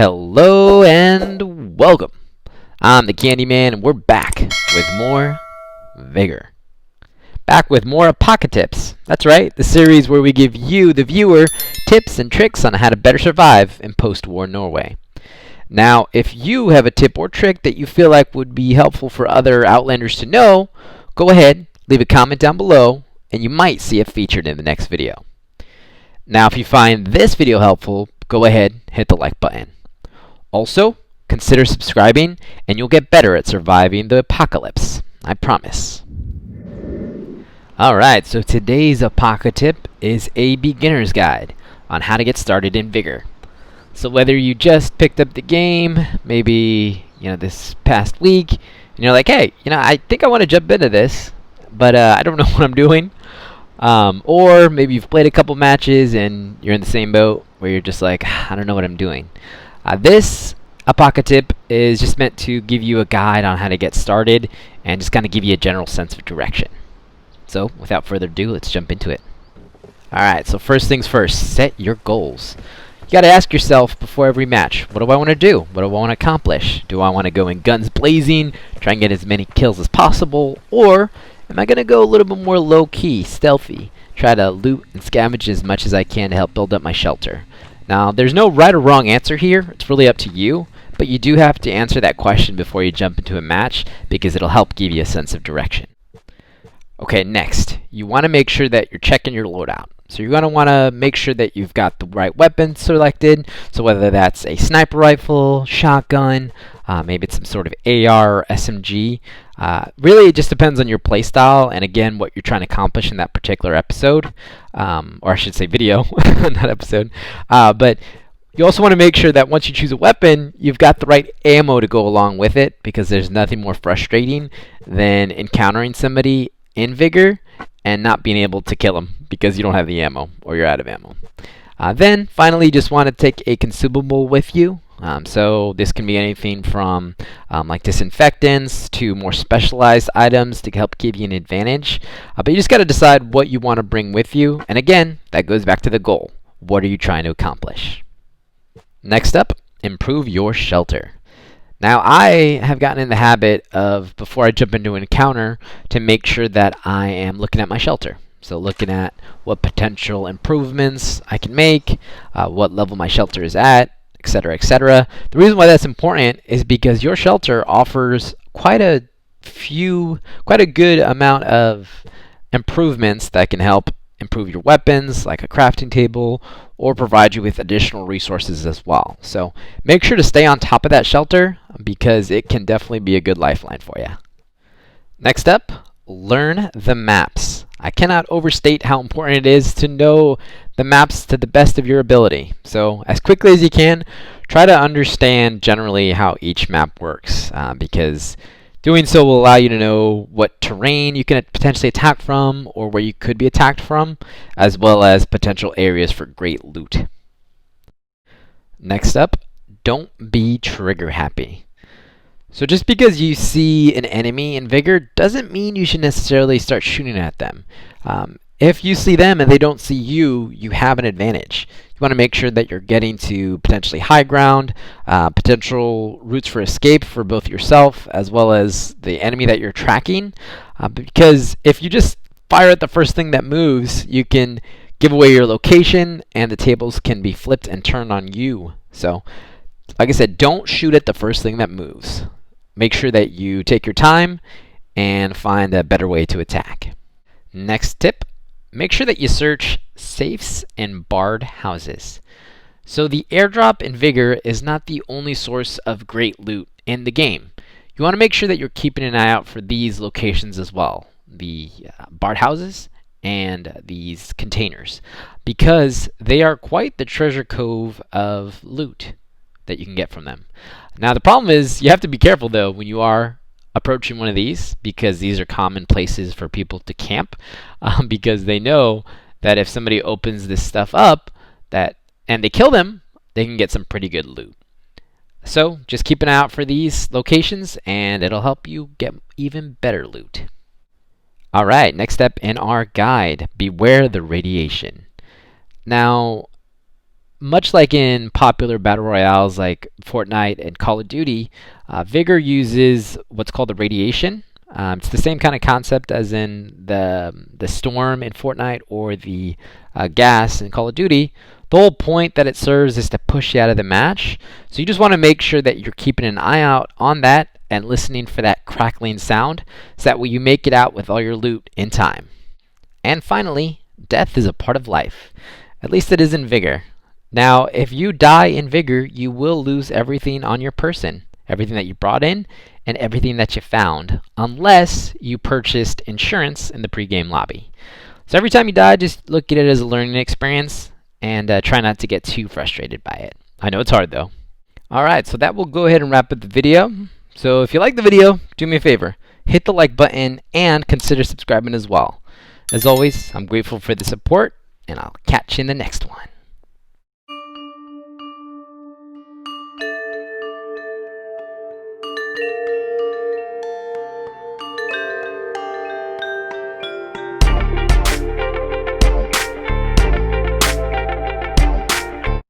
Hello and welcome. I'm the Candyman and we're back with more Vigor. Back with more Apoca-Tips. That's right, the series where we give you, the viewer, tips and tricks on how to better survive in post-war Norway. Now, if you have a tip or trick that you feel like would be helpful for other Outlanders to know, go ahead, leave a comment down below, and you might see it featured in the next video. Now, if you find this video helpful, go ahead, hit the like button. Also, consider subscribing, and you'll get better at surviving the apocalypse. I promise. Alright, so today's Apoca-Tip is a beginner's guide on how to get started in Vigor. So whether you just picked up the game, maybe this past week, and you're like, hey, I think I want to jump into this, but I don't know what I'm doing. Or maybe you've played a couple matches and you're in the same boat where you're just like, I don't know what I'm doing. This Apoca-Tip is just meant to give you a guide on how to get started and just kind of give you a general sense of direction. So without further ado, let's jump into it. Alright, so first things first, set your goals. You got to ask yourself before every match, what do I want to do? What do I want to accomplish? Do I want to go in guns blazing, try and get as many kills as possible? Or am I going to go a little bit more low-key, stealthy, try to loot and scavenge as much as I can to help build up my shelter? Now, there's no right or wrong answer here. It's really up to you, but you do have to answer that question before you jump into a match because it'll help give you a sense of direction. Okay, next, you want to make sure that you're checking your loadout. So you're going to want to make sure that you've got the right weapon selected. So whether that's a sniper rifle, shotgun, maybe it's some sort of AR or SMG. Really, it just depends on your playstyle and, again, what you're trying to accomplish in that particular episode. Or I should say video, not episode. But you also want to make sure that once you choose a weapon, you've got the right ammo to go along with it, because there's nothing more frustrating than encountering somebody in Vigor and not being able to kill them because you don't have the ammo or you're out of ammo. Then, finally, you just want to take a consumable with you. So this can be anything from like disinfectants to more specialized items to help give you an advantage. But you just got to decide what you want to bring with you. And again, that goes back to the goal. What are you trying to accomplish? Next up, improve your shelter. Now, I have gotten in the habit of, before I jump into an encounter, to make sure that I am looking at my shelter. So looking at what potential improvements I can make, what level my shelter is at, etc., etc. The reason why that's important is because your shelter offers quite a good amount of improvements that can help improve your weapons, like a crafting table, or provide you with additional resources as well. So make sure to stay on top of that shelter because it can definitely be a good lifeline for you. Next up, learn the maps. I cannot overstate how important it is to know the maps to the best of your ability. So as quickly as you can, try to understand generally how each map works, because doing so will allow you to know what terrain you can potentially attack from or where you could be attacked from, as well as potential areas for great loot. Next up, don't be trigger happy. So just because you see an enemy in Vigor doesn't mean you should necessarily start shooting at them. If you see them and they don't see you, you have an advantage. You want to make sure that you're getting to potentially high ground, potential routes for escape for both yourself as well as the enemy that you're tracking. Because if you just fire at the first thing that moves, you can give away your location and the tables can be flipped and turned on you. So, like I said, don't shoot at the first thing that moves. Make sure that you take your time and find a better way to attack. Next tip, make sure that you search safes and barred houses. So the airdrop in Vigor is not the only source of great loot in the game. You want to make sure that you're keeping an eye out for these locations as well, the barred houses and these containers, because they are quite the treasure cove of loot that you can get from them. Now the problem is you have to be careful though when you are approaching one of these, because these are common places for people to camp, because they know that if somebody opens this stuff up and they kill them, they can get some pretty good loot. So just keep an eye out for these locations and it'll help you get even better loot. Alright, next step in our guide, beware the radiation. Now, much like in popular battle royales like Fortnite and Call of Duty, Vigor uses what's called the radiation. It's the same kind of concept as in the storm in Fortnite or the gas in Call of Duty. The whole point that it serves is to push you out of the match. So you just want to make sure that you're keeping an eye out on that and listening for that crackling sound, so that way you make it out with all your loot in time. And finally, death is a part of life. At least it is in Vigor. Now, if you die in Vigor, you will lose everything on your person. Everything that you brought in and everything that you found, unless you purchased insurance in the pregame lobby. So every time you die, just look at it as a learning experience and try not to get too frustrated by it. I know it's hard though. Alright, so that will go ahead and wrap up the video. So if you like the video, do me a favor. Hit the like button and consider subscribing as well. As always, I'm grateful for the support, and I'll catch you in the next one.